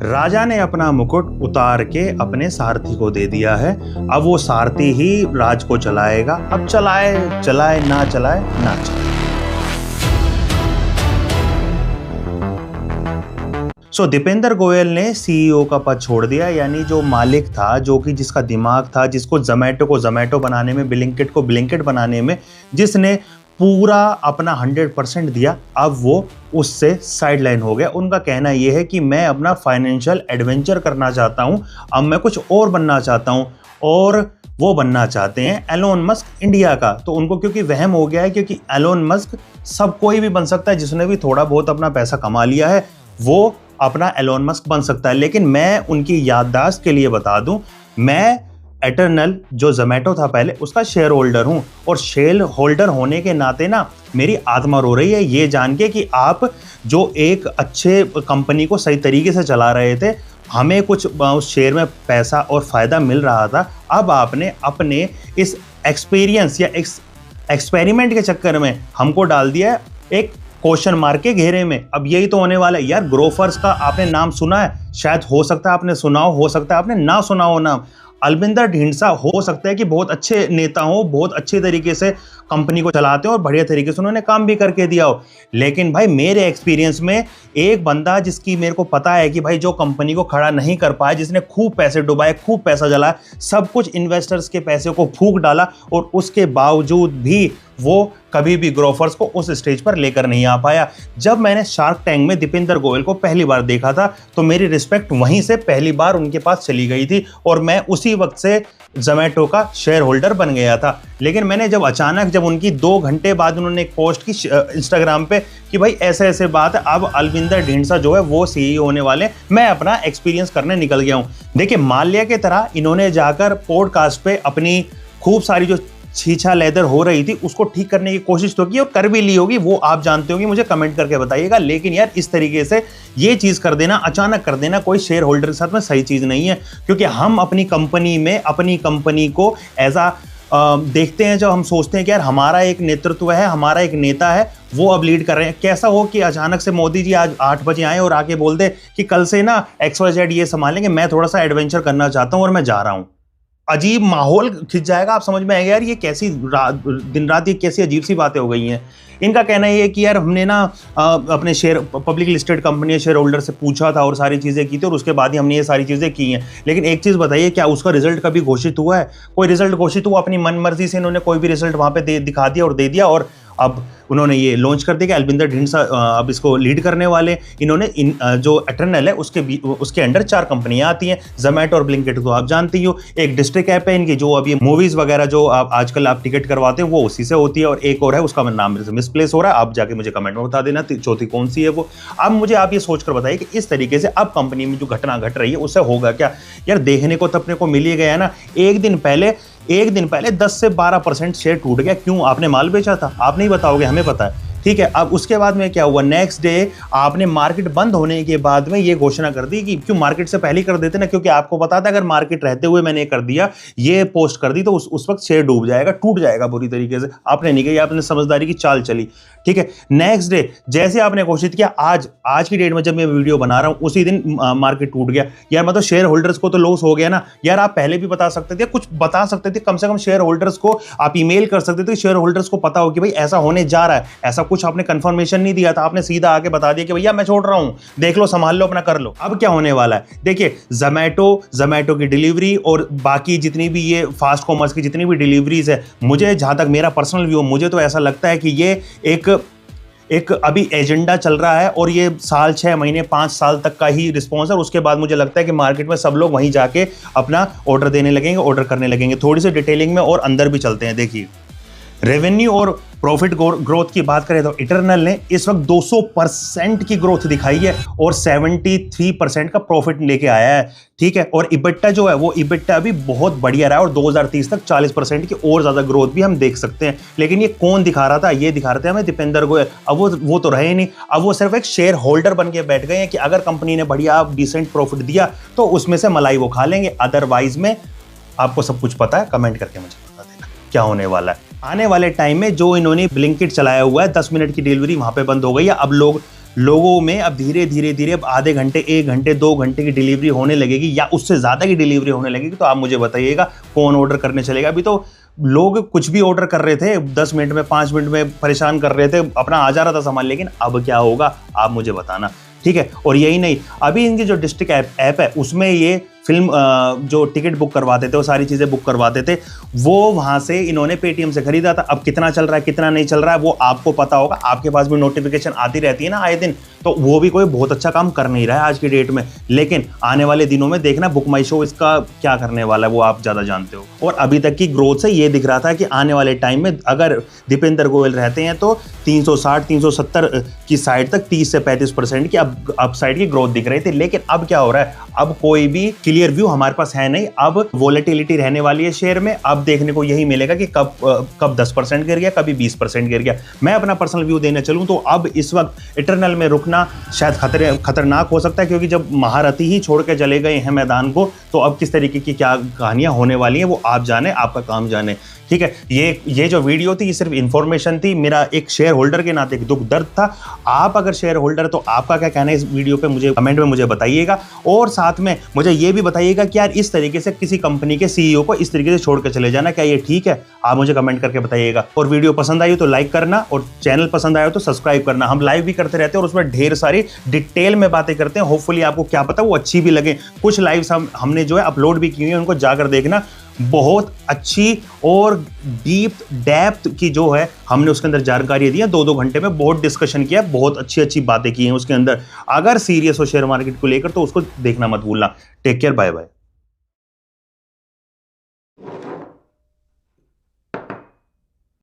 राजा ने अपना मुकुट उतार के अपने सारथी को दे दिया है। अब वो सारथी ही राज को चलाएगा। अब चलाए चलाए ना चलाए ना चलाए। दीपेंद्र गोयल ने सीईओ का पद छोड़ दिया, यानी जो मालिक था, जो कि जिसका दिमाग था, जिसको जोमैटो को जोमैटो बनाने में, ब्लिंकिट को ब्लिंकिट बनाने में जिसने पूरा अपना 100% दिया, अब वो उससे साइडलाइन हो गया। उनका कहना यह है कि मैं अपना फाइनेंशियल एडवेंचर करना चाहता हूं, अब मैं कुछ और बनना चाहता हूं, और वो बनना चाहते हैं एलोन मस्क इंडिया का। तो उनको क्योंकि वहम हो गया है, क्योंकि एलोन मस्क सब कोई भी बन सकता है, जिसने भी थोड़ा बहुत अपना पैसा कमा लिया है वो अपना एलोन मस्क बन सकता है। लेकिन मैं उनकी याददाश्त के लिए बता दूं, मैं एटर्नल जो जोमैटो था पहले, उसका शेयर होल्डर हूं, और शेयर होल्डर होने के नाते ना मेरी आत्मा रो रही है ये जान के कि आप जो एक अच्छे कंपनी को सही तरीके से चला रहे थे, हमें कुछ उस शेयर में पैसा और फायदा मिल रहा था, अब आपने अपने इस एक्सपीरियंस या एक्सपेरिमेंट के चक्कर में हमको डाल दिया है एक क्वेश्चन मार्क के घेरे में। अब यही तो होने वाला है यार। ग्रोफर्स का आपने नाम सुना है? शायद हो सकता है आपने सुना हो सकता है आपने ना सुना हो नाम। अलविंदर ढींडसा हो सकता है कि बहुत अच्छे नेता हो, बहुत अच्छे तरीके से कंपनी को चलाते हो और बढ़िया तरीके से उन्होंने काम भी करके दिया हो, लेकिन भाई मेरे एक्सपीरियंस में एक बंदा जिसकी मेरे को पता है कि भाई जो कंपनी को खड़ा नहीं कर पाया, जिसने खूब पैसे डुबाए, खूब पैसा जलाया, सब कुछ इन्वेस्टर्स के पैसे को फूंक डाला, और उसके बावजूद भी वो कभी भी ग्रोफर्स को उस स्टेज पर लेकर नहीं आ पाया। जब मैंने शार्क टैंक में दीपेंद्र गोयल को पहली बार देखा था तो मेरी रिस्पेक्ट वहीं से पहली बार उनके पास चली गई थी, और मैं उसी वक्त से जोमैटो का शेयर होल्डर बन गया था। लेकिन मैंने जब अचानक जब उनकी 2 घंटे बाद उन्होंने एक पोस्ट की इंस्टाग्राम पे कि भाई ऐसे ऐसे बात है, अब अलविंदर ढींडसा जो है वो सीईओ होने वाले, मैं अपना एक्सपीरियंस करने निकल गया हूं। देखिए, माल्या के तरह इन्होंने जाकर पॉडकास्ट पे अपनी खूब सारी जो छीछा लेदर हो रही थी उसको ठीक करने की कोशिश तो की, और कर भी ली होगी, वो आप जानते होंगे, मुझे कमेंट करके बताइएगा। लेकिन यार इस तरीके से ये चीज कर देना, अचानक कर देना कोई शेयर होल्डर के साथ में सही चीज नहीं है, क्योंकि हम अपनी कंपनी में अपनी कंपनी को ऐसा देखते हैं, जब हम सोचते हैं कि यार हमारा एक नेतृत्व है, हमारा एक नेता है, वो अब लीड कर रहे हैं। कैसा हो कि अचानक से मोदी जी आज 8 बजे आए और आके बोल दे कि कल से ना XYZ ये संभालेंगे, मैं थोड़ा सा एडवेंचर करना चाहता हूं और मैं जा रहा हूं। अजीब माहौल खिंच जाएगा। आप समझ में आएगा यार ये कैसी दिन रात ये कैसी अजीब सी बातें हो गई हैं। इनका कहना ये है कि यार हमने ना अपने share public listed company share holder से पूछा था और सारी चीज़ें की थी, और उसके बाद ही हमने ये सारी चीज़ें की हैं। लेकिन एक चीज़ बताइए, क्या उसका रिजल्ट कभी घोषित हुआ है? कोई रिजल्ट घोषित हुआ? अपनी मन मर्जी से इन्होंने कोई भी रिजल्ट वहाँ पे दिखा दिया और दे दिया, और अब उन्होंने ये लॉन्च कर दिया कि अलविंदर ढींडसा अब इसको लीड करने वाले। इन्होंने जो एटर्नल है उसके अंडर 4 कंपनियां आती हैं, जोमैटो और ब्लिंकिट तो आप जानते ही हो। एक डिस्ट्रिक्ट ऐप है इनकी, जो अभी मूवीज वगैरह जो आप आजकल आप टिकट करवाते हो वो उसी से होती है, और एक और है उसका नाम मेरे से मिसप्लेस हो रहा है, आप जाके मुझे कमेंट में बता देना चौथी कौन सी है वो। अब मुझे आप ये सोचकर बताइए कि इस तरीके से अब कंपनी में जो घटना घट रही है उससे होगा क्या? यार देखने को तो अपने को मिल ही गया ना। एक दिन पहले 10 से 12% शेयर टूट गया। क्यों? आपने माल बेचा था। आप नहीं बताओगे, हमें पता है, ठीक है। अब उसके बाद में क्या हुआ? नेक्स्ट डे आपने मार्केट बंद होने के बाद में ये घोषणा कर दी कि क्यों मार्केट से पहले कर देते ना, क्योंकि आपको पता था अगर मार्केट रहते हुए मैंने कर दिया, ये पोस्ट कर दी, तो उस वक्त शेयर डूब जाएगा, टूट जाएगा बुरी तरीके से। आपने नहीं किया, आपने समझदारी की चाल चली, ठीक है। नेक्स्ट डे जैसे आपने घोषित किया, आज की डेट में जब मैं वीडियो बना रहा हूं उसी दिन मार्केट टूट गया। यार मतलब शेयर होल्डर्स को तो लॉस हो गया ना। यार आप पहले भी बता सकते थे, कुछ बता सकते थे, कम से कम शेयर होल्डर्स को आप ईमेल कर सकते थे, शेयर होल्डर्स को पता हो कि भाई ऐसा होने जा रहा है। ऐसा कुछ आपने कंफर्मेशन नहीं दिया था, आपने सीधा आके बता दिया कि भैया मैं छोड़ रहा हूं, देख लो, संभाल लो, अपना कर लो। अब क्या होने वाला है? देखिए, जोमैटो की डिलीवरी और बाकी जितनी भी ये फास्ट कॉमर्स की जितनी भी डिलीवरीज है, मुझे जहां तक मेरा पर्सनल व्यू, मुझे तो ऐसा लगता है कि ये एक अभी एजेंडा चल रहा है, और ये साल 6 महीने 5 साल तक का ही रिस्पॉन्स है। उसके बाद मुझे लगता है कि मार्केट में सब लोग वहीं जाके अपना ऑर्डर देने लगेंगे, ऑर्डर करने लगेंगे। थोड़ी सी डिटेलिंग में और अंदर भी चलते हैं। देखिए, रेवेन्यू और प्रॉफिट ग्रोथ की बात करें तो इटर्नल ने इस वक्त 200% की ग्रोथ दिखाई है और 73% का प्रॉफिट लेके आया है, ठीक है। और इबिट्टा जो है वो इबिट्टा भी बहुत बढ़िया रहा है, और 2030 तक 40% की और ज्यादा ग्रोथ भी हम देख सकते हैं। लेकिन ये कौन दिखा रहा था? ये दिखा रहे थे हमें दीपेंद्र गोयल। अब वो तो रहे ही नहीं। अब वो सिर्फ एक शेयर होल्डर बन के बैठ गए हैं कि अगर कंपनी ने बढ़िया डिसेंट प्रॉफिट दिया तो उसमें से मलाई वो खा लेंगे, अदरवाइज में आपको सब कुछ पता है। कमेंट करके मुझे बता देना क्या होने वाला है। आने वाले टाइम में जो इन्होंने ब्लिंकिट चलाया हुआ है, 10 मिनट की डिलीवरी वहां पे बंद हो गई है। अब लोग लोगों में अब धीरे धीरे धीरे अब आधे घंटे, 1 घंटे, 2 घंटे की डिलीवरी होने लगेगी या उससे ज़्यादा की डिलीवरी होने लगेगी, तो आप मुझे बताइएगा कौन ऑर्डर करने चलेगा। अभी तो लोग कुछ भी ऑर्डर कर रहे थे, 10 मिनट में, 5 मिनट में परेशान कर रहे थे, अपना आ जा रहा था सामान, लेकिन अब क्या होगा आप मुझे बताना, ठीक है। और यही नहीं, अभी इनकी जो डिस्ट्रिक्ट ऐप है उसमें ये फिल्म जो टिकट बुक करवाते थे, वो सारी चीज़ें बुक करवाते थे, वो वहाँ से इन्होंने पेटीएम से खरीदा था। अब कितना चल रहा है कितना नहीं चल रहा है वो आपको पता होगा, आपके पास भी नोटिफिकेशन आती रहती है ना आए दिन, तो वो भी कोई बहुत अच्छा काम कर नहीं रहा है आज की डेट में। लेकिन आने वाले दिनों में देखना बुक माई शो इसका क्या करने वाला है वो आप ज़्यादा जानते हो। और अभी तक की ग्रोथ से ये दिख रहा था कि आने वाले टाइम में अगर दीपेंद्र गोयल रहते हैं तो 360 370 की साइड तक 30 से 35% की अपसाइड की ग्रोथ दिख रही थी। लेकिन अब क्या हो रहा है, अब कोई भी क्लियर व्यू हमारे पास है नहीं। अब वोलेटिलिटी रहने वाली है शेयर में, अब देखने को यही मिलेगा कि कब 10% गिर गया, कभी 20% गिर गया। मैं अपना पर्सनल व्यू देने चलूं तो अब इस वक्त इटरनल में रुकना शायद खतरनाक हो सकता है, क्योंकि जब महारथी ही छोड़ के चले गए हैं मैदान को, तो अब किस तरीके की क्या कहानियां होने वाली हैं वो आप जाने, आपका काम जाने, ठीक है। ये जो वीडियो थी ये सिर्फ इंफॉर्मेशन थी, मेरा एक शेयर होल्डर के नाते एक दुख दर्द था। आप अगर शेयर होल्डर तो आपका क्या कहना है इस वीडियो पे मुझे कमेंट में मुझे बताइएगा। और साथ में मुझे ये भी बताइएगा कि यार इस तरीके से किसी कंपनी के सीईओ को इस तरीके से छोड़ के चले जाना, क्या ये ठीक है? आप मुझे कमेंट करके बताइएगा। और वीडियो पसंद आई हो तो लाइक करना, और चैनल पसंद आया हो तो सब्सक्राइब करना। हम लाइव भी करते रहते हैं और उसमें ढेर सारी डिटेल में बातें करते हैं, होपफुली आपको क्या पता वो अच्छी भी लगे। कुछ लाइव्स हमने जो है अपलोड भी की हुई है, उनको जाकर देखना, बहुत अच्छी और डीप डेप्थ की जो है हमने उसके अंदर जानकारी दी है। 2-2 घंटे में बहुत डिस्कशन किया, बहुत अच्छी अच्छी बातें की हैं उसके अंदर। अगर सीरियस हो शेयर मार्केट को लेकर तो उसको देखना मत भूलना। Take care, bye bye.